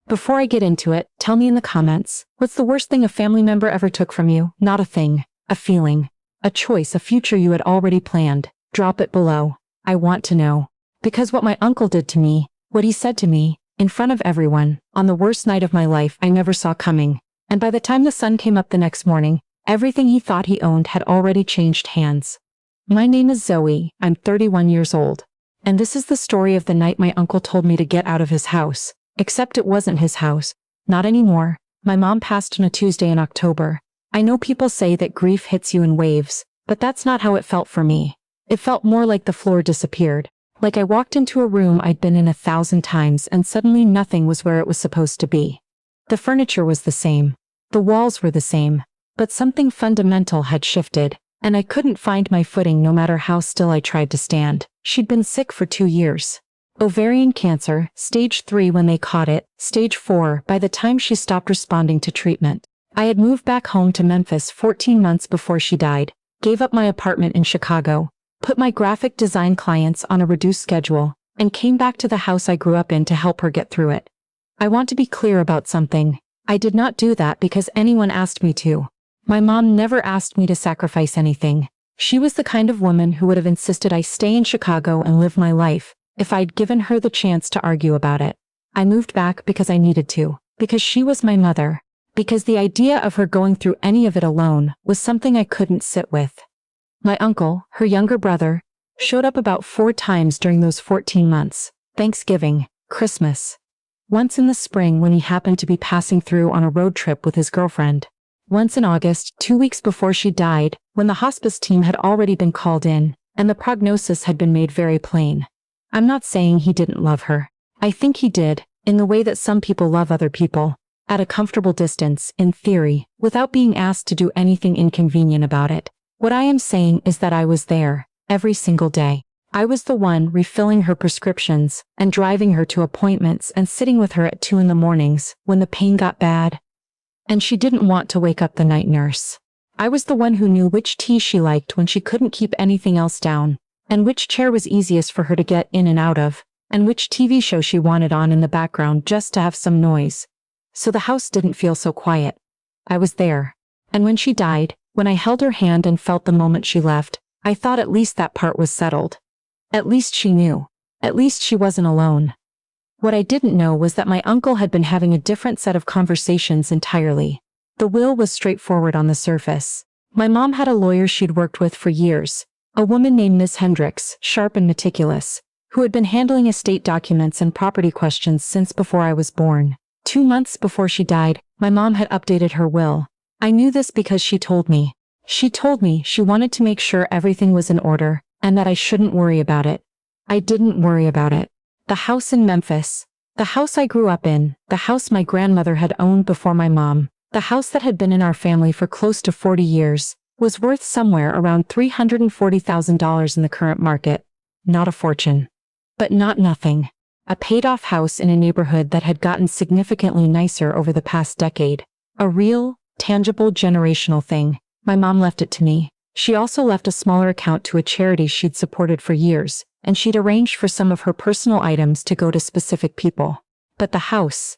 Before I get into it, tell me in the comments, what's the worst thing a family member ever took from you? Not a thing, a feeling, a choice, a future you had already planned. Drop it below. I want to know. Because what my uncle did to me, what he said to me, in front of everyone, on the worst night of my life, I never saw coming. And by the time the sun came up the next morning, everything he thought he owned had already changed hands. My name is Zoe, I'm 31 years old. And this is the story of the night my uncle told me to get out of his house. Except it wasn't his house. Not anymore. My mom passed on a Tuesday in October. I know people say that grief hits you in waves, but that's not how it felt for me. It felt more like the floor disappeared. Like I walked into a room I'd been in 1,000 times and suddenly nothing was where it was supposed to be. The furniture was the same. The walls were the same. But something fundamental had shifted, and I couldn't find my footing no matter how still I tried to stand. She'd been sick for 2 years. Ovarian cancer, stage 3 when they caught it, stage 4 by the time she stopped responding to treatment. I had moved back home to Memphis 14 months before she died, gave up my apartment in Chicago, put my graphic design clients on a reduced schedule, and came back to the house I grew up in to help her get through it. I want to be clear about something. I did not do that because anyone asked me to. My mom never asked me to sacrifice anything. She was the kind of woman who would have insisted I stay in Chicago and live my life, if I'd given her the chance to argue about it. I moved back because I needed to, because she was my mother, because the idea of her going through any of it alone was something I couldn't sit with. My uncle, her younger brother, showed up about 4 times during those 14 months, Thanksgiving, Christmas. Once in the spring when he happened to be passing through on a road trip with his girlfriend. Once in August, 2 weeks before she died, when the hospice team had already been called in, and the prognosis had been made very plain. I'm not saying he didn't love her. I think he did, in the way that some people love other people, at a comfortable distance, in theory, without being asked to do anything inconvenient about it. What I am saying is that I was there, every single day. I was the one refilling her prescriptions, and driving her to appointments and sitting with her at 2 in the mornings, when the pain got bad. And she didn't want to wake up the night nurse. I was the one who knew which tea she liked when she couldn't keep anything else down, and which chair was easiest for her to get in and out of, and which TV show she wanted on in the background just to have some noise. So the house didn't feel so quiet. I was there. And when she died, when I held her hand and felt the moment she left, I thought at least that part was settled. At least she knew. At least she wasn't alone. What I didn't know was that my uncle had been having a different set of conversations entirely. The will was straightforward on the surface. My mom had a lawyer she'd worked with for years, a woman named Miss Hendricks, sharp and meticulous, who had been handling estate documents and property questions since before I was born. 2 months before she died, my mom had updated her will. I knew this because she told me. She told me she wanted to make sure everything was in order, and that I shouldn't worry about it. I didn't worry about it. The house in Memphis, the house I grew up in, the house my grandmother had owned before my mom, the house that had been in our family for close to 40 years, was worth somewhere around $340,000 in the current market. Not a fortune. But not nothing. A paid-off house in a neighborhood that had gotten significantly nicer over the past decade. A real, tangible generational thing. My mom left it to me. She also left a smaller account to a charity she'd supported for years, and she'd arranged for some of her personal items to go to specific people. But the house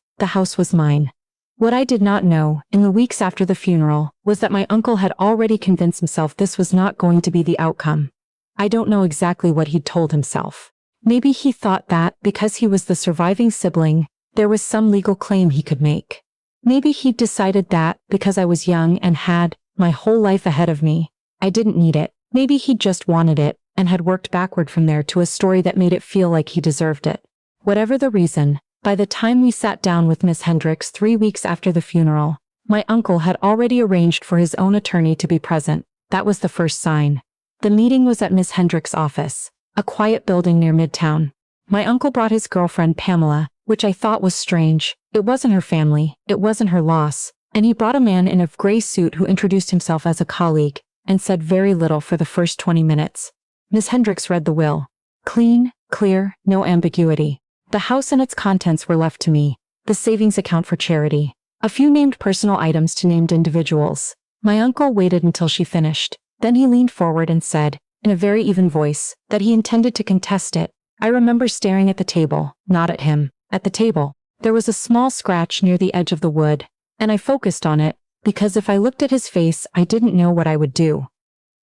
was mine. What I did not know, in the weeks after the funeral, was that my uncle had already convinced himself this was not going to be the outcome. I don't know exactly what he'd told himself. Maybe he thought that, because he was the surviving sibling, there was some legal claim he could make. Maybe he'd decided that, because I was young and had my whole life ahead of me, I didn't need it. Maybe he just wanted it, and had worked backward from there to a story that made it feel like he deserved it. Whatever the reason, by the time we sat down with Miss Hendricks 3 weeks after the funeral, my uncle had already arranged for his own attorney to be present. That was the first sign. The meeting was at Miss Hendricks' office, a quiet building near Midtown. My uncle brought his girlfriend Pamela, which I thought was strange. It wasn't her family, it wasn't her loss, and he brought a man in a gray suit who introduced himself as a colleague, and said very little for the first 20 minutes. Miss Hendricks read the will. Clean, clear, no ambiguity. The house and its contents were left to me, the savings account for charity, a few named personal items to named individuals. My uncle waited until she finished. Then he leaned forward and said, in a very even voice, that he intended to contest it. I remember staring at the table, not at him, at the table. There was a small scratch near the edge of the wood, and I focused on it, because if I looked at his face, I didn't know what I would do.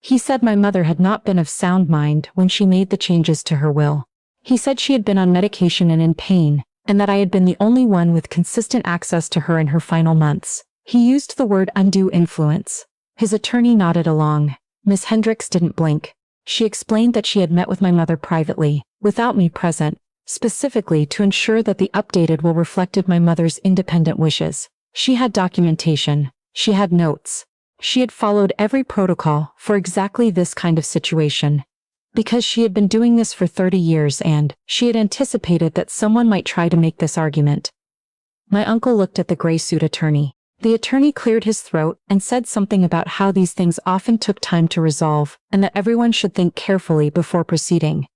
He said my mother had not been of sound mind when she made the changes to her will. He said she had been on medication and in pain, and that I had been the only one with consistent access to her in her final months. He used the word undue influence. His attorney nodded along. Miss Hendricks didn't blink. She explained that she had met with my mother privately, without me present, specifically to ensure that the updated will reflected my mother's independent wishes. She had documentation. She had notes. She had followed every protocol for exactly this kind of situation. Because she had been doing this for 30 years and she had anticipated that someone might try to make this argument. My uncle looked at the gray suit attorney. The attorney cleared his throat and said something about how these things often took time to resolve and that everyone should think carefully before proceeding.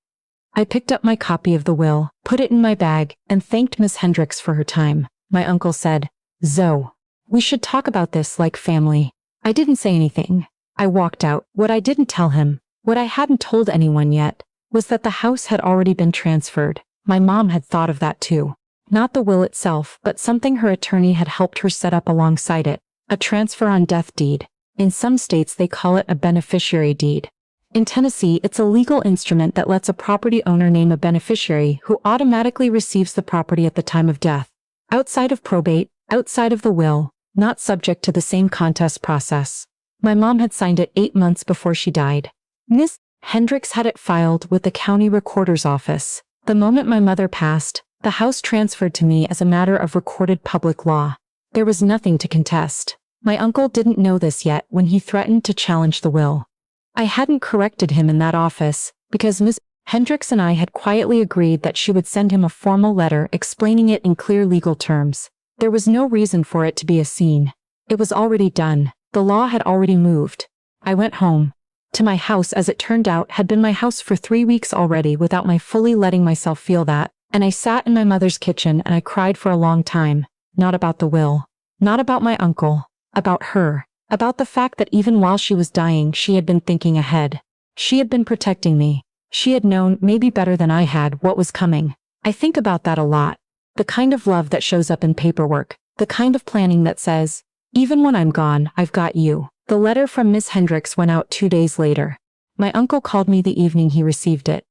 I picked up my copy of the will, put it in my bag, and thanked Miss Hendricks for her time. My uncle said, "Zoe, we should talk about this like family." I didn't say anything. I walked out. What I didn't tell him, what I hadn't told anyone yet, was that the house had already been transferred. My mom had thought of that too. Not the will itself, but something her attorney had helped her set up alongside it, a transfer on death deed. In some states they call it a beneficiary deed. In Tennessee, it's a legal instrument that lets a property owner name a beneficiary who automatically receives the property at the time of death. Outside of probate, outside of the will, not subject to the same contest process. My mom had signed it 8 months before she died. Miss Hendricks had it filed with the county recorder's office. The moment my mother passed, the house transferred to me as a matter of recorded public law. There was nothing to contest. My uncle didn't know this yet when he threatened to challenge the will. I hadn't corrected him in that office, because Ms. Hendricks and I had quietly agreed that she would send him a formal letter explaining it in clear legal terms. There was no reason for it to be a scene. It was already done. The law had already moved. I went home. To my house, as it turned out, had been my house for 3 weeks already without my fully letting myself feel that. And I sat in my mother's kitchen and I cried for a long time. Not about the will. Not about my uncle. About her. About the fact that even while she was dying, she had been thinking ahead. She had been protecting me. She had known, maybe better than I had, what was coming. I think about that a lot. The kind of love that shows up in paperwork. The kind of planning that says, even when I'm gone, I've got you. The letter from Miss Hendricks went out 2 days later. My uncle called me the evening he received it.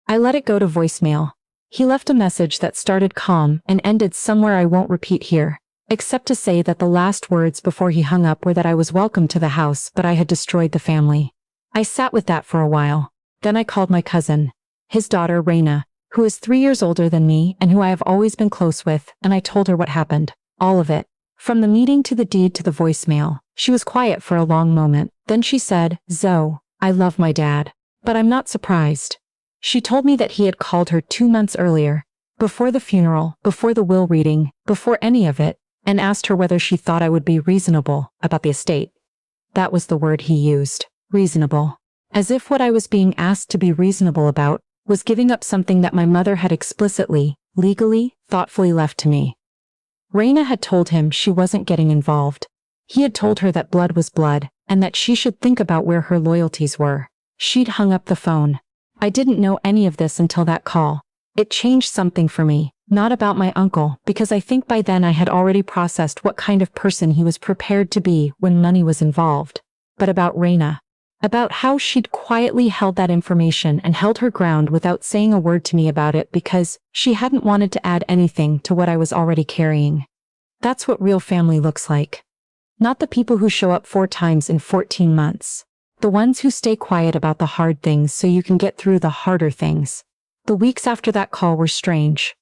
I let it go to voicemail. He left a message that started calm and ended somewhere I won't repeat here, except to say that the last words before he hung up were that I was welcome to the house but I had destroyed the family. I sat with that for a while. Then I called my cousin, his daughter Raina, who is 3 years older than me and who I have always been close with, and I told her what happened. All of it. From the meeting to the deed to the voicemail. She was quiet for a long moment. Then she said, "Zoe, I love my dad. But I'm not surprised." She told me that he had called her 2 months earlier, before the funeral, before the will reading, before any of it, and asked her whether she thought I would be reasonable about the estate. That was the word he used, reasonable. As if what I was being asked to be reasonable about was giving up something that my mother had explicitly, legally, thoughtfully left to me. Raina had told him she wasn't getting involved. He had told her that blood was blood, and that she should think about where her loyalties were. She'd hung up the phone. I didn't know any of this until that call. It changed something for me, not about my uncle, because I think by then I had already processed what kind of person he was prepared to be when money was involved, but about Raina. About how she'd quietly held that information and held her ground without saying a word to me about it because she hadn't wanted to add anything to what I was already carrying. That's what real family looks like. Not the people who show up 4 times in 14 months. The ones who stay quiet about the hard things so you can get through the harder things. The weeks after that call were strange.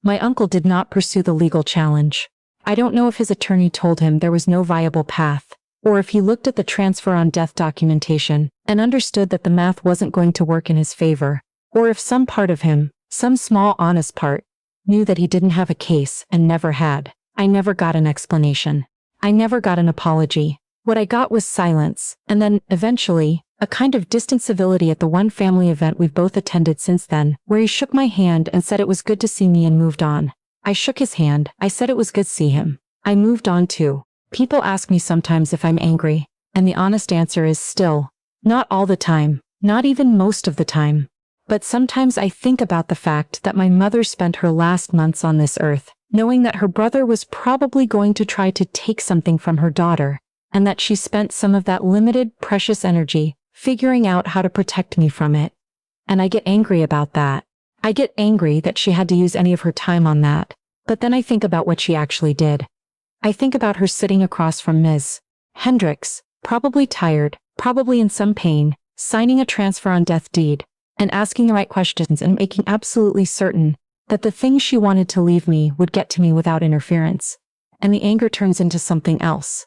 My uncle did not pursue the legal challenge. I don't know if his attorney told him there was no viable path, or if he looked at the transfer on death documentation and understood that the math wasn't going to work in his favor, or if some part of him, some small honest part, knew that he didn't have a case and never had. I never got an explanation. I never got an apology. What I got was silence, and then, eventually, a kind of distant civility at the one family event we've both attended since then, where he shook my hand and said it was good to see me and moved on. I shook his hand. I said it was good to see him. I moved on too. People ask me sometimes if I'm angry, and the honest answer is still, not all the time, not even most of the time. But sometimes I think about the fact that my mother spent her last months on this earth, knowing that her brother was probably going to try to take something from her daughter, and that she spent some of that limited, precious energy figuring out how to protect me from it. And I get angry about that. I get angry that she had to use any of her time on that, but then I think about what she actually did. I think about her sitting across from Ms. Hendricks, probably tired, probably in some pain, signing a transfer on death deed, and asking the right questions and making absolutely certain that the things she wanted to leave me would get to me without interference. And the anger turns into something else.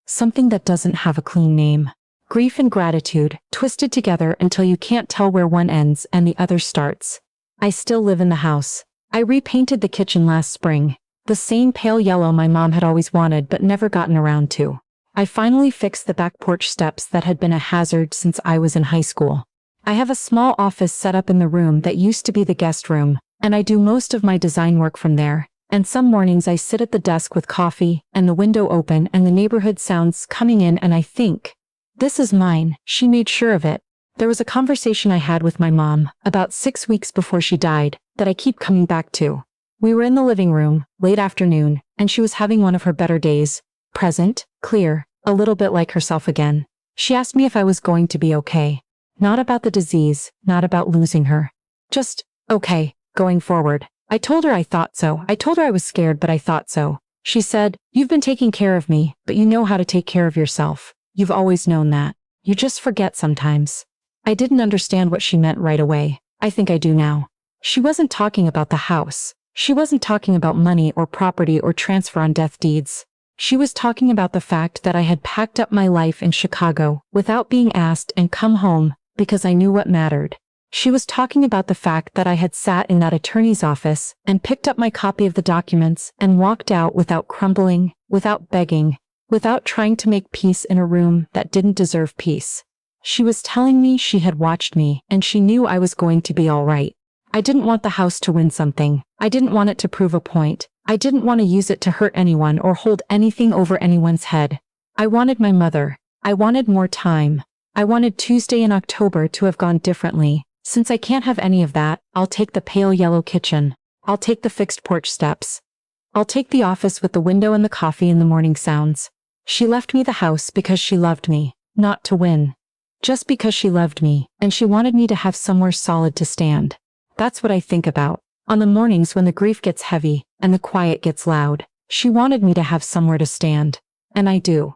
Something that doesn't have a clean name. Grief and gratitude, twisted together until you can't tell where one ends and the other starts. I still live in the house. I repainted the kitchen last spring, the same pale yellow my mom had always wanted but never gotten around to. I finally fixed the back porch steps that had been a hazard since I was in high school. I have a small office set up in the room that used to be the guest room, and I do most of my design work from there. And some mornings I sit at the desk with coffee and the window open and the neighborhood sounds coming in, and I think, this is mine. She made sure of it. There was a conversation I had with my mom about 6 weeks before she died that I keep coming back to. We were in the living room, late afternoon, and she was having one of her better days. Present, clear, a little bit like herself again. She asked me if I was going to be okay. Not about the disease, not about losing her. Just, okay, going forward. I told her I thought so. I told her I was scared, but I thought so. She said, "You've been taking care of me, but you know how to take care of yourself. You've always known that. You just forget sometimes." I didn't understand what she meant right away. I think I do now. She wasn't talking about the house. She wasn't talking about money or property or transfer on death deeds. She was talking about the fact that I had packed up my life in Chicago without being asked and come home because I knew what mattered. She was talking about the fact that I had sat in that attorney's office and picked up my copy of the documents and walked out without crumbling, without begging, without trying to make peace in a room that didn't deserve peace. She was telling me she had watched me and she knew I was going to be all right. I didn't want the house to win something. I didn't want it to prove a point. I didn't want to use it to hurt anyone or hold anything over anyone's head. I wanted my mother. I wanted more time. I wanted Tuesday in October to have gone differently. Since I can't have any of that, I'll take the pale yellow kitchen. I'll take the fixed porch steps. I'll take the office with the window and the coffee in the morning sounds. She left me the house because she loved me, not to win. Just because she loved me, and she wanted me to have somewhere solid to stand. That's what I think about. On the mornings when the grief gets heavy, and the quiet gets loud, she wanted me to have somewhere to stand. And I do.